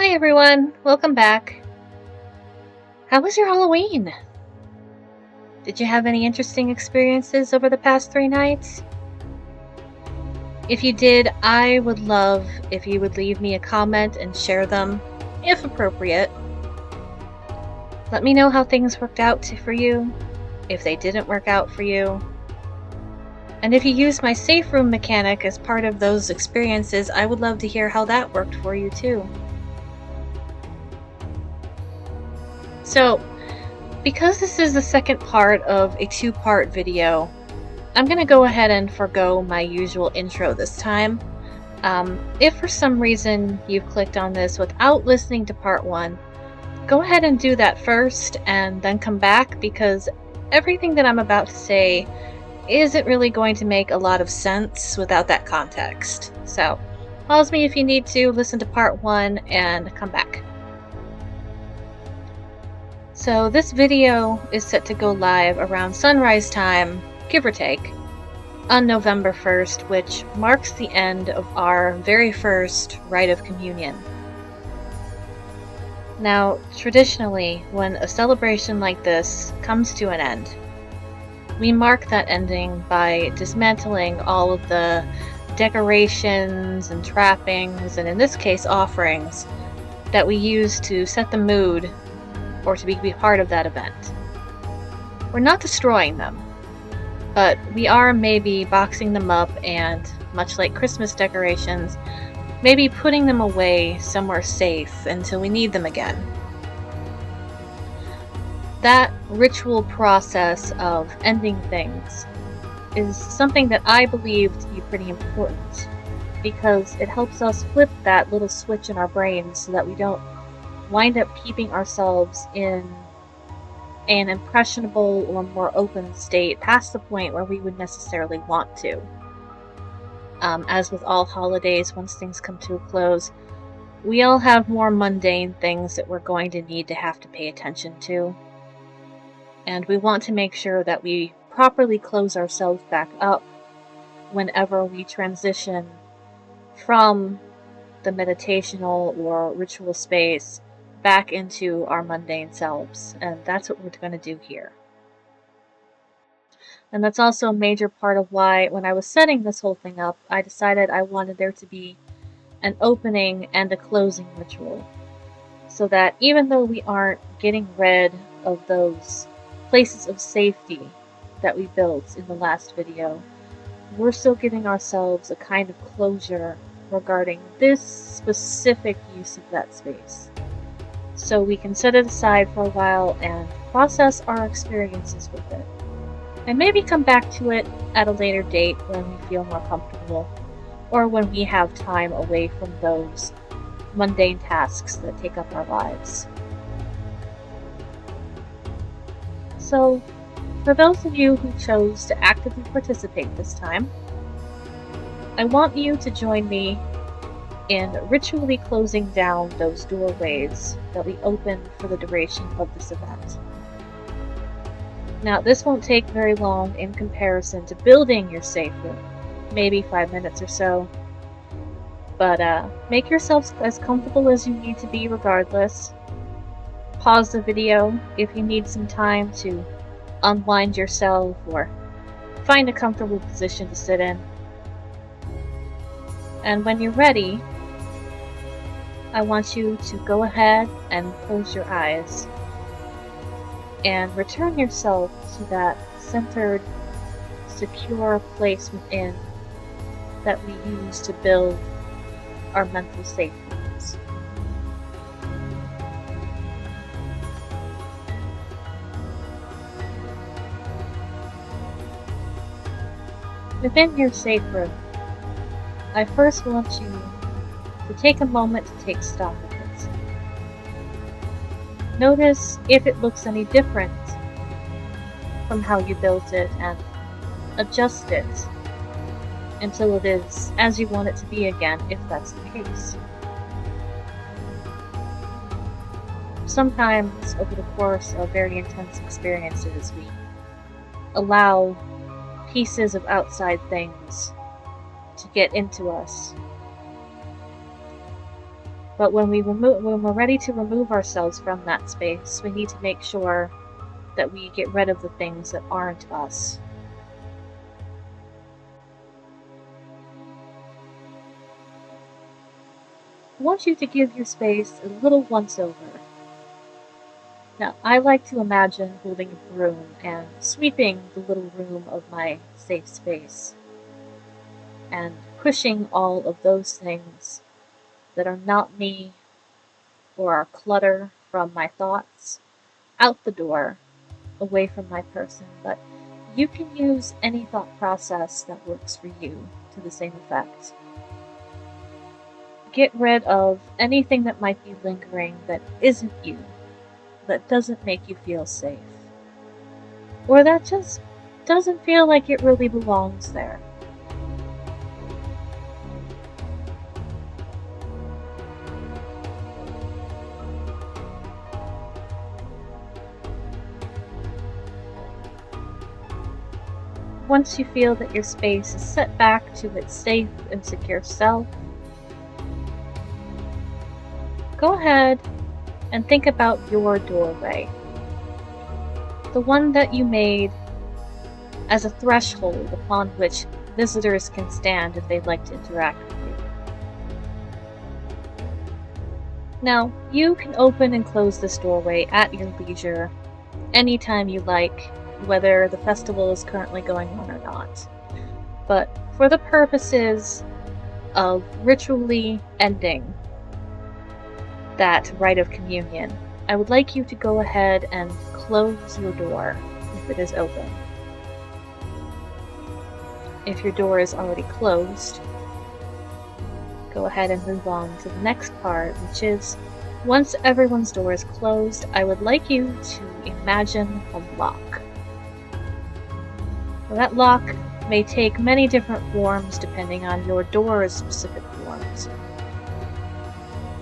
Hi everyone, welcome back. How was your Halloween? Did you have any interesting experiences over the past 3 nights? If you did, I would love if you would leave me a comment and share them, if appropriate. Let me know how things worked out for you, if they didn't work out for you. And if you used my safe room mechanic as part of those experiences, I would love to hear how that worked for you too. So, because this is the second part of a 2-part video, I'm going to go ahead and forgo my usual intro this time. If for some reason you've clicked on this without listening to part 1, go ahead and do that first and then come back, because everything that I'm about to say isn't really going to make a lot of sense without that context. So, pause me if you need to, listen to part 1, and come back. So this video is set to go live around sunrise time, give or take, on November 1st, which marks the end of our very first Rite of Communion. Now, traditionally, when a celebration like this comes to an end, we mark that ending by dismantling all of the decorations and trappings, and in this case offerings, that we use to set the mood or to be part of that event. We're not destroying them, but we are maybe boxing them up and, much like Christmas decorations, maybe putting them away somewhere safe until we need them again. That ritual process of ending things is something that I believe to be pretty important, because it helps us flip that little switch in our brains so that we don't wind up keeping ourselves in an impressionable or more open state past the point where we would necessarily want to. As with all holidays, once things come to a close, we all have more mundane things that we're going to need to have to pay attention to. And we want to make sure that we properly close ourselves back up whenever we transition from the meditational or ritual space back into our mundane selves, and that's what we're going to do here. And that's also a major part of why, when I was setting this whole thing up, I decided I wanted there to be an opening and a closing ritual, so that even though we aren't getting rid of those places of safety that we built in the last video, we're still giving ourselves a kind of closure regarding this specific use of that space. So we can set it aside for a while and process our experiences with it. And maybe come back to it at a later date when we feel more comfortable, or when we have time away from those mundane tasks that take up our lives. So, for those of you who chose to actively participate this time, I want you to join me in ritually closing down those doorways that we open for the duration of this event. Now, this won't take very long in comparison to building your safe room, maybe 5 minutes or so, but make yourselves as comfortable as you need to be regardless. Pause the video if you need some time to unwind yourself or find a comfortable position to sit in. And when you're ready, I want you to go ahead and close your eyes and return yourself to that centered, secure place within that we use to build our mental safe rooms. Within your safe room, I first want you to take a moment to take stock of it. Notice if it looks any different from how you built it, and adjust it until it is as you want it to be again, if that's the case. Sometimes, over the course of very intense experiences, we allow pieces of outside things to get into us. But when we're ready to remove ourselves from that space, we need to make sure that we get rid of the things that aren't us. I want you to give your space a little once-over. Now, I like to imagine holding a broom and sweeping the little room of my safe space and pushing all of those things that are not me or are clutter from my thoughts out the door, away from my person. But you can use any thought process that works for you to the same effect. Get rid of anything that might be lingering that isn't you, that doesn't make you feel safe, or that just doesn't feel like it really belongs there. Once you feel that your space is set back to its safe and secure self, go ahead and think about your doorway. The one that you made as a threshold upon which visitors can stand if they'd like to interact with you. Now, you can open and close this doorway at your leisure anytime you like, whether the festival is currently going on or not. But for the purposes of ritually ending that rite of communion, I would like you to go ahead and close your door if it is open. If your door is already closed, go ahead and move on to the next part, which is, once everyone's door is closed, I would like you to imagine a lock. Well, that lock may take many different forms depending on your door's specific forms.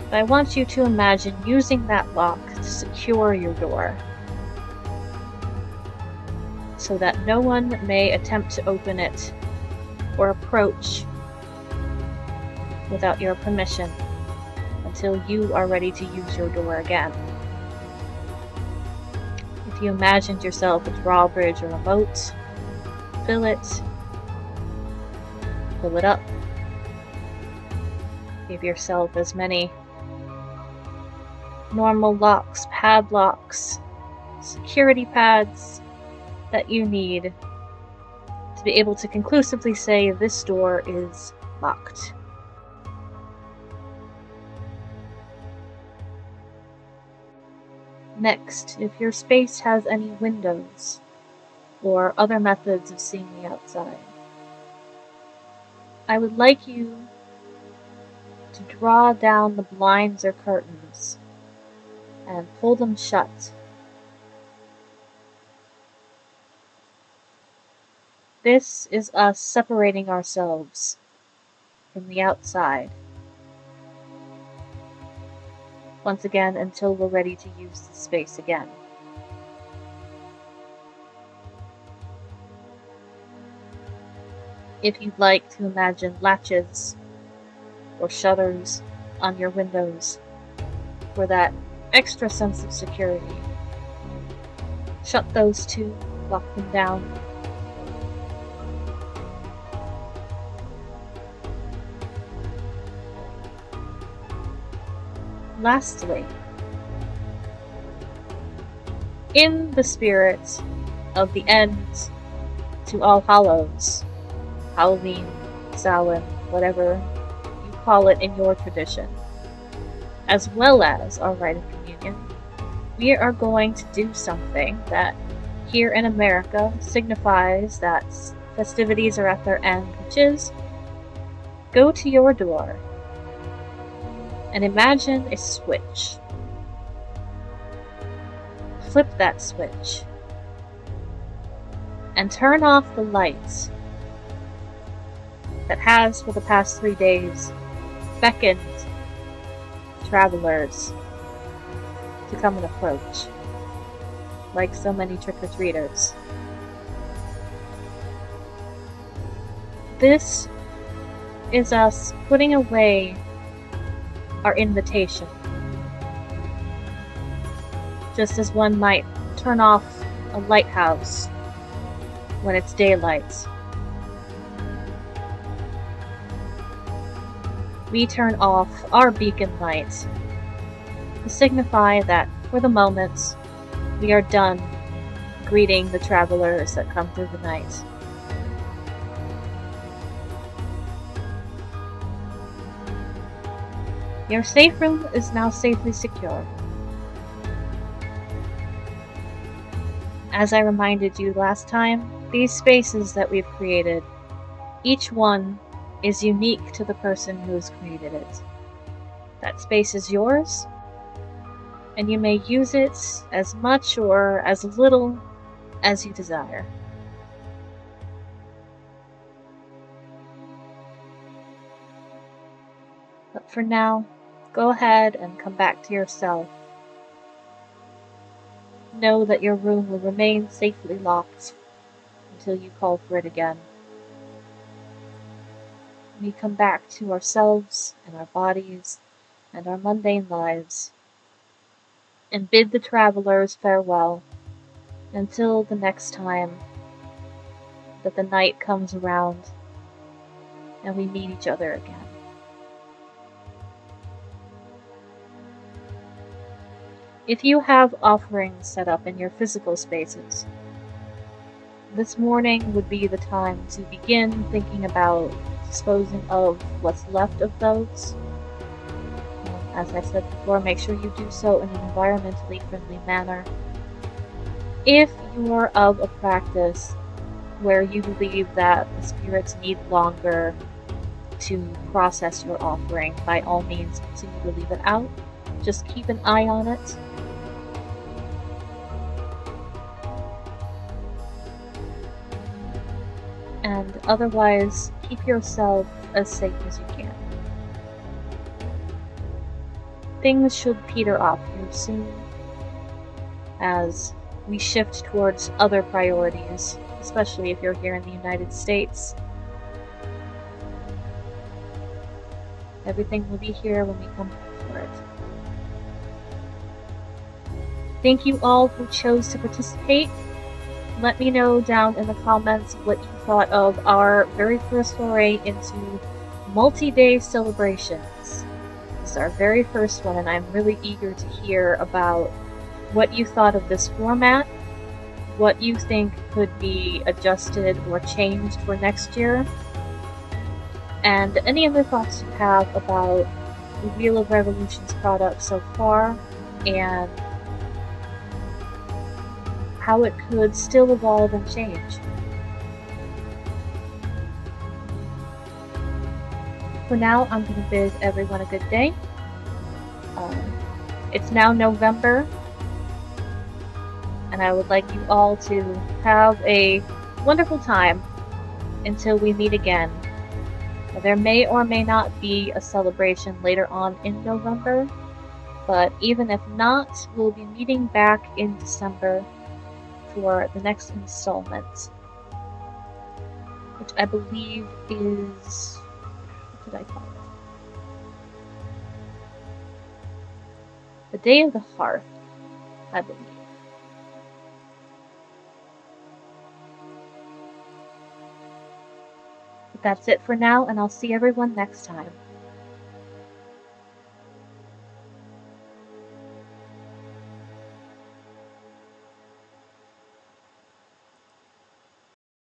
But I want you to imagine using that lock to secure your door, so that no one may attempt to open it or approach without your permission until you are ready to use your door again. If you imagined yourself a drawbridge or a moat, fill it up. Give yourself as many normal locks, padlocks, security pads that you need to be able to conclusively say this door is locked. Next, if your space has any windows or other methods of seeing the outside, I would like you to draw down the blinds or curtains and pull them shut. This is us separating ourselves from the outside. Once again, until we're ready to use the space again. If you'd like to imagine latches or shutters on your windows for that extra sense of security, shut those too, lock them down. Lastly, in the spirit of the end to All Hallows, Halloween, Samhain, whatever you call it in your tradition, as well as our rite of communion, we are going to do something that here in America signifies that festivities are at their end, which is go to your door and imagine a switch. Flip that switch and turn off the lights that has for the past 3 days beckoned travelers to come and approach, like so many trick-or-treaters. This is us putting away our invitation. Just as one might turn off a lighthouse when it's daylight, we turn off our beacon light to signify that, for the moment, we are done greeting the travelers that come through the night. Your safe room is now safely secure. As I reminded you last time, these spaces that we've created, each one is unique to the person who has created it. That space is yours, and you may use it as much or as little as you desire. But for now, go ahead and come back to yourself. Know that your room will remain safely locked until you call for it again. We come back to ourselves and our bodies and our mundane lives and bid the travelers farewell until the next time that the night comes around and we meet each other again. If you have offerings set up in your physical spaces, this morning would be the time to begin thinking about disposing of what's left of those. As I said before, make sure you do so in an environmentally friendly manner. If you are of a practice where you believe that the spirits need longer to process your offering, by all means continue to leave it out. Just keep an eye on it. And otherwise, keep yourself as safe as you can. Things should peter off here soon as we shift towards other priorities, especially if you're here in the United States. Everything will be here when we come back for it. Thank you all who chose to participate. Let me know down in the comments what you thought of our very first foray into multi-day celebrations. This is our very first one, and I'm really eager to hear about what you thought of this format, what you think could be adjusted or changed for next year, and any other thoughts you have about the Wheel of Revolution's product so far, and how it could still evolve and change. For now, I'm going to bid everyone a good day. It's now November, and I would like you all to have a wonderful time until we meet again. There may or may not be a celebration later on in November, but even if not, we'll be meeting back in December for the next installment, which I believe is, what did I call it? The Day of the Hearth, I believe. But that's it for now, and I'll see everyone next time.